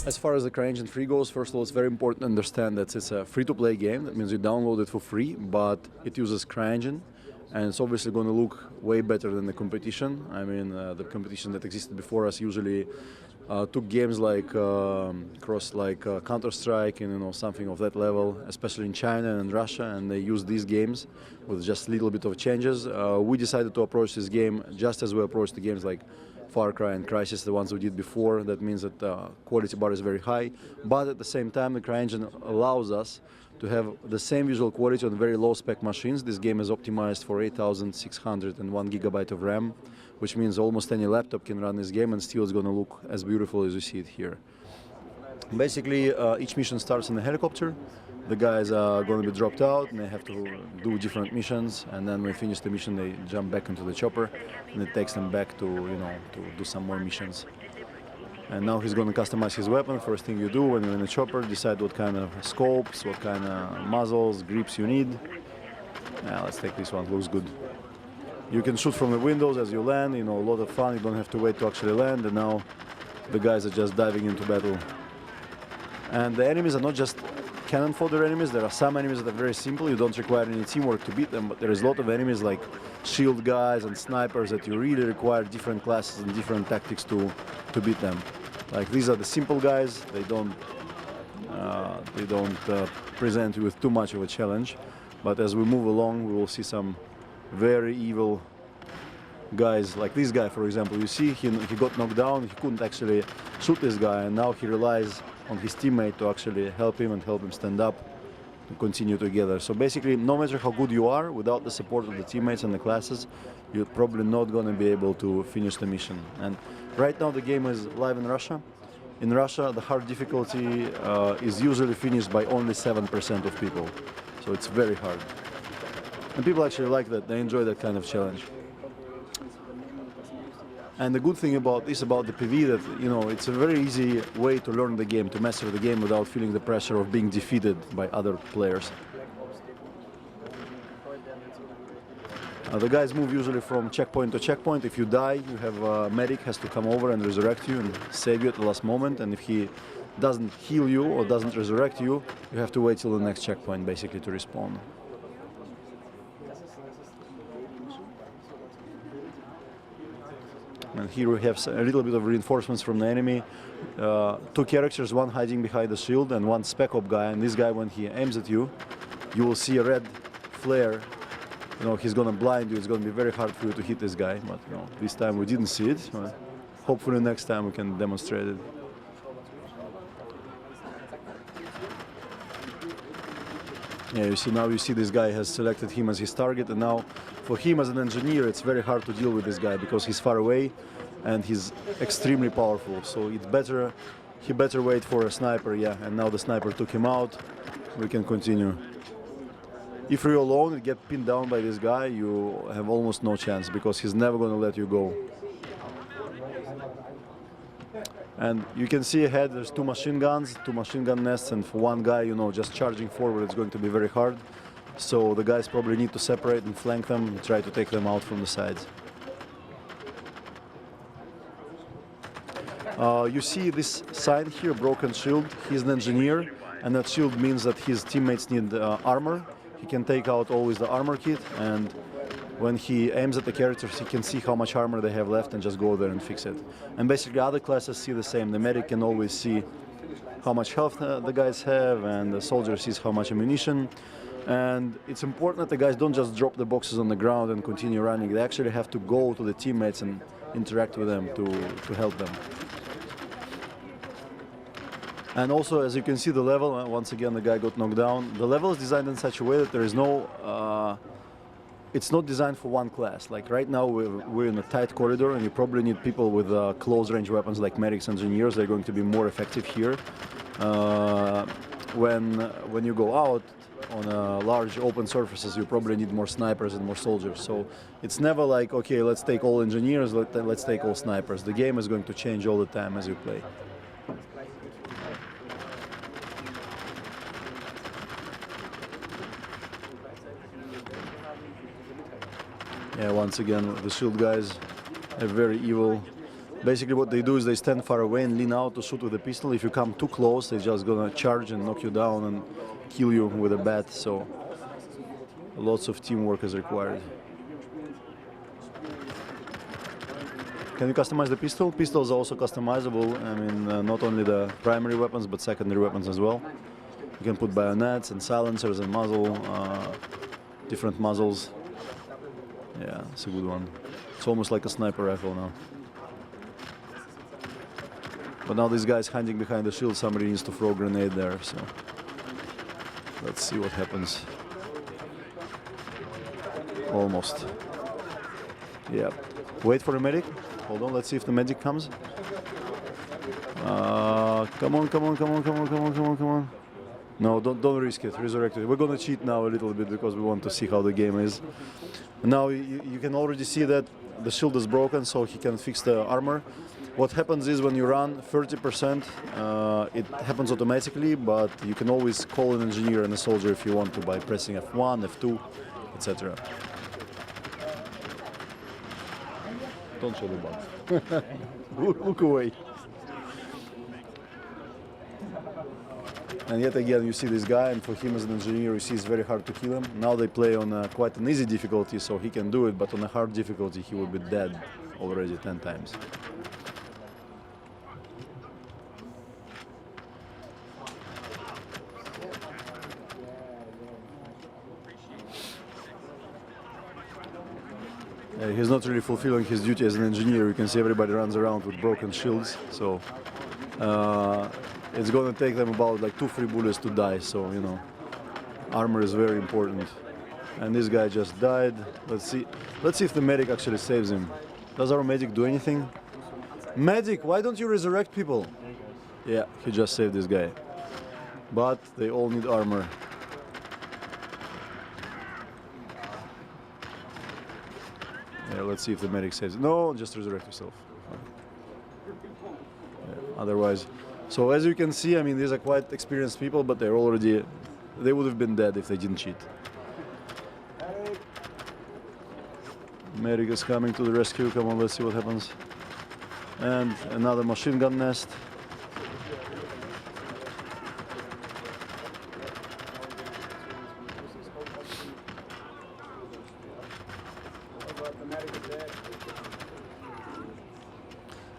As far as the CryEngine 3 goes, first of all, it's very important to understand that it's a free-to-play game. That means you download it for free, but it uses CryEngine, and it's obviously going to look way better than the competition. I mean, the competition that existed before us usually took games like Counter-Strike and something of that level, especially in China and Russia, and they used these games with just a little bit of changes. We decided to approach this game just as we approached the games like Far Cry and Crysis, the ones we did before. That means that the quality bar is very high, but at the same time the CryEngine allows us to have the same visual quality on very low spec machines. This game is optimized for 8601 gigabyte of RAM, which means almost any laptop can run this game and still it's going to look as beautiful as you see it here. Basically, each mission starts in a helicopter. The guys are going to be dropped out and they have to do different missions, and then when they finish the mission they jump back into the chopper and it takes them back to, to do some more missions. And now he's going to customize his weapon. First thing you do when you're in the chopper, decide what kind of scopes, what kind of muzzles, grips you need. Let's take this one, looks good. You can shoot from the windows as you land, a lot of fun, you don't have to wait to actually land, and now the guys are just diving into battle. And the enemies are not just cannon fodder enemies. There are some enemies that are very simple, you don't require any teamwork to beat them, but there is a lot of enemies like shield guys and snipers that you really require different classes and different tactics to beat them. Like these are the simple guys, they don't present you with too much of a challenge, but as we move along we will see some very evil guys, like this guy for example. You see he got knocked down, he couldn't actually shoot this guy, and now he relies on his teammate to actually help him stand up and continue together. So basically, no matter how good you are, without the support of the teammates and the classes, you're probably not going to be able to finish the mission. And right now the game is live in Russia. In Russia, the hard difficulty is usually finished by only 7% of people. So it's very hard. And people actually like that, they enjoy that kind of challenge. And the good thing about this, about the PvE, that it's a very easy way to learn the game, to master the game without feeling the pressure of being defeated by other players. The guys move usually from checkpoint to checkpoint. If you die, you have a medic has to come over and resurrect you and save you at the last moment. And if he doesn't heal you or doesn't resurrect you, you have to wait till the next checkpoint basically to respawn. And here we have a little bit of reinforcements from the enemy. Two characters, one hiding behind the shield and one spec op guy. And this guy, when he aims at you, you will see a red flare. He's going to blind you. It's going to be very hard for you to hit this guy. But this time we didn't see it. Hopefully next time we can demonstrate it. Yeah, you see this guy has selected him as his target, and now for him as an engineer it's very hard to deal with this guy because he's far away and he's extremely powerful. So he better wait for a sniper, and now the sniper took him out. We can continue. If you're alone and get pinned down by this guy, you have almost no chance because he's never going to let you go. And you can see ahead there's two machine gun nests, and for one guy, just charging forward, it's going to be very hard. So the guys probably need to separate and flank them and try to take them out from the sides. You see this sign here, broken shield. He's an engineer, and that shield means that his teammates need armor. He can take out always the armor kit, and when he aims at the characters, he can see how much armor they have left and just go there and fix it. And basically other classes see the same. The medic can always see how much health the guys have, and the soldier sees how much ammunition. And it's important that the guys don't just drop the boxes on the ground and continue running. They actually have to go to the teammates and interact with them to help them. And also, as you can see, the level, once again the guy got knocked down. The level is designed in such a way that there is no it's not designed for one class. Like right now we're in a tight corridor, and you probably need people with close range weapons like medics, engineers. They're going to be more effective here. When you go out on large open surfaces, you probably need more snipers and more soldiers. So it's never like, okay, let's take all engineers, let's take all snipers. The game is going to change all the time as you play. Yeah, once again, the shield guys are very evil. Basically what they do is they stand far away and lean out to shoot with a pistol. If you come too close, they're just gonna charge and knock you down and kill you with a bat. So lots of teamwork is required. Can you customize the pistol? Pistols are also customizable. I mean, not only the primary weapons, but secondary weapons as well. You can put bayonets and silencers and muzzle, different muzzles. Yeah, it's a good one. It's almost like a sniper rifle now. But now this guy's hiding behind the shield. Somebody needs to throw a grenade there, so let's see what happens. Almost. Yeah. Wait for the medic. Hold on, let's see if the medic comes. Come on, come on, come on, come on, come on, come on, come on. No, don't risk it. Resurrect it. We're gonna cheat now a little bit because we want to see how the game is. Now you can already see that the shield is broken, so he can fix the armor. What happens is when you run 30%, it happens automatically, but you can always call an engineer and a soldier if you want to by pressing F1, F2, etc. Don't show the bugs. Look away. And yet again, you see this guy, and for him as an engineer, you see it's very hard to kill him. Now they play on quite an easy difficulty, so he can do it, but on a hard difficulty, he would be dead already 10 times. He's not really fulfilling his duty as an engineer. You can see everybody runs around with broken shields, so it's going to take them about like 2-3 bullets to die, so you know, armor is very important. And this guy just died. Let's see if the medic actually saves him. Does our medic do anything? Medic, why don't you resurrect people? Yeah, he just saved this guy. But they all need armor. Yeah, let's see if the medic saves it. No, just resurrect yourself. Yeah, otherwise. So as you can see, I mean, these are quite experienced people, but they would have been dead if they didn't cheat. Medic is coming to the rescue. Come on, let's see what happens. And another machine gun nest.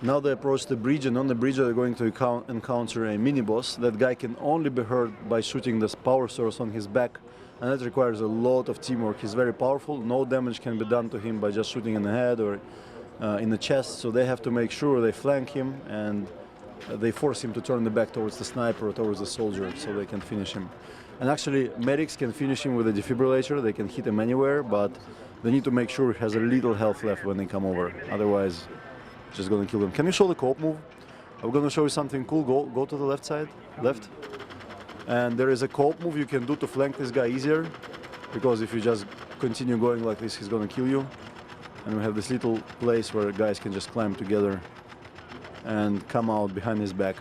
Now they approach the bridge, and on the bridge they're going to encounter a mini-boss. That guy can only be hurt by shooting this power source on his back, and that requires a lot of teamwork. He's very powerful. No damage can be done to him by just shooting in the head or in the chest, so they have to make sure they flank him and they force him to turn the back towards the sniper or towards the soldier so they can finish him. And actually, medics can finish him with a defibrillator. They can hit him anywhere, but they need to make sure he has a little health left when they come over. Otherwise, just gonna kill them. Can you show the co-op move? I'm gonna show you something cool. Go to the left side, left. And there is a co-op move you can do to flank this guy easier, because if you just continue going like this, he's gonna kill you. And we have this little place where guys can just climb together and come out behind his back.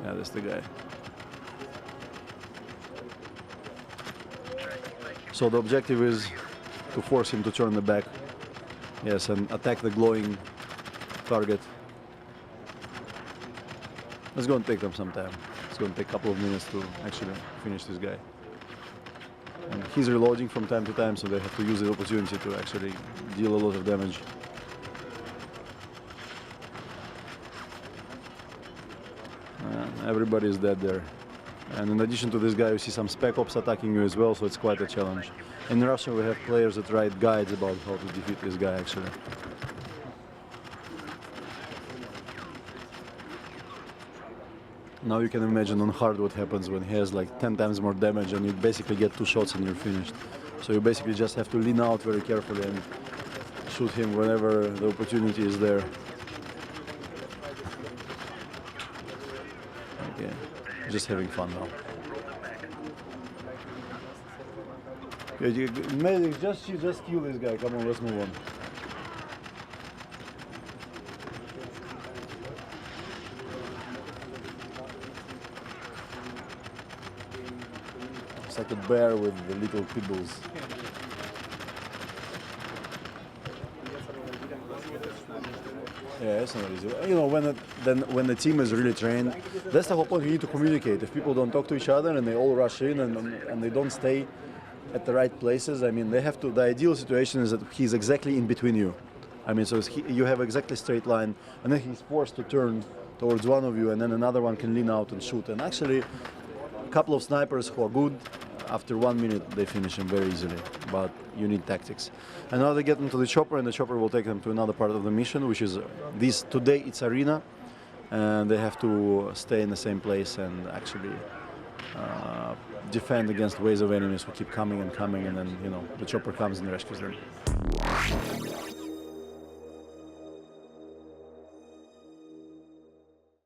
Yeah, that's the guy. So the objective is to force him to turn the back, yes, and attack the glowing target. It's going to take them some time. It's going to take a couple of minutes to actually finish this guy. And he's reloading from time to time, so they have to use the opportunity to actually deal a lot of damage. Everybody is dead there. And in addition to this guy, you see some spec ops attacking you as well, so it's quite a challenge. In Russia, we have players that write guides about how to defeat this guy, actually. Now you can imagine on hard what happens when he has like 10 times more damage and you basically get 2 shots and you're finished. So you basically just have to lean out very carefully and shoot him whenever the opportunity is there. Okay, just having fun now. Medic, just kill this guy. Come on, let's move on. It's like a bear with the little pit bulls. Yeah, it's not easy. You know, when the team is really trained, that's the whole point. You need to communicate. If people don't talk to each other and they all rush in and they don't stay at the right places, I mean, they have to. The ideal situation is that he's exactly in between you. I mean, so you have exactly straight line, and then he's forced to turn towards one of you, and then another one can lean out and shoot. And actually, a couple of snipers who are good, after 1 minute they finish him very easily. But you need tactics. And now they get into the chopper, and the chopper will take them to another part of the mission, which is this. Today it's arena, and they have to stay in the same place and actually defend against waves of enemies who keep coming and coming, and then the chopper comes and rescues them.